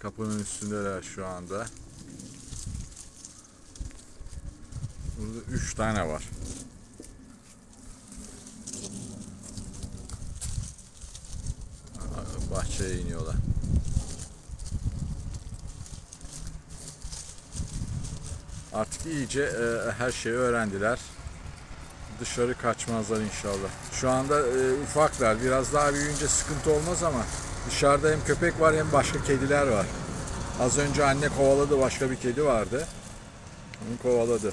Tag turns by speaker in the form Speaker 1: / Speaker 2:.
Speaker 1: Kapının üstündeler şu anda. Burada 3 tane var. Bahçeye iniyorlar. Artık iyice her şeyi öğrendiler. Dışarı kaçmazlar inşallah. Şu anda ufaklar. Biraz daha büyüyünce sıkıntı olmaz ama dışarıda hem köpek var hem başka kediler var. Az önce anne kovaladı. Başka bir kedi vardı. Onu kovaladı.